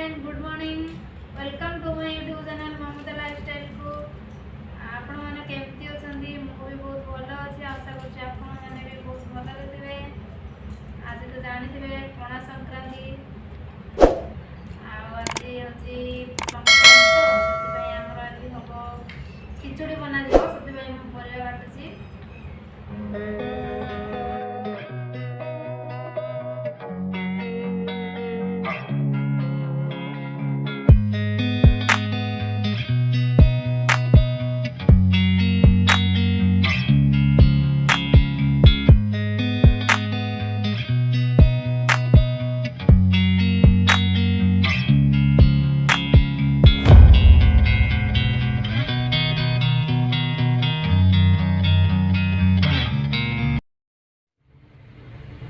Friend good morning welcome to my YouTube channel Mamta lifestyle को आपण मैंने केमती अच्छा मुझे भी बहुत भल अच्छे आशा कर भी बहुत भल थे। आज तो जानते पणा संक्रांति आज हूँ संक्रांति आमर आज हम खिचड़ी बना से परिया काटुची।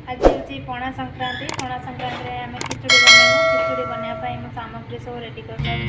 आज हूँ पणा संक्रांति आम खिचड़ी बनैबू। खिचड़ी बनवाई सामग्री सब रेडी कर सारी।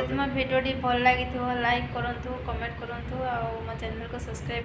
ଯଦି ମୋ ଭିଡ଼ିଓଟି ଭଲ ଲାଗିଥିବ ଲାଇକ୍ କରନ୍ତୁ, କମେଣ୍ଟ କରନ୍ତୁ ଆଉ ମୋ ଚ୍ୟାନେଲକୁ ସବସ୍କ୍ରାଇବ୍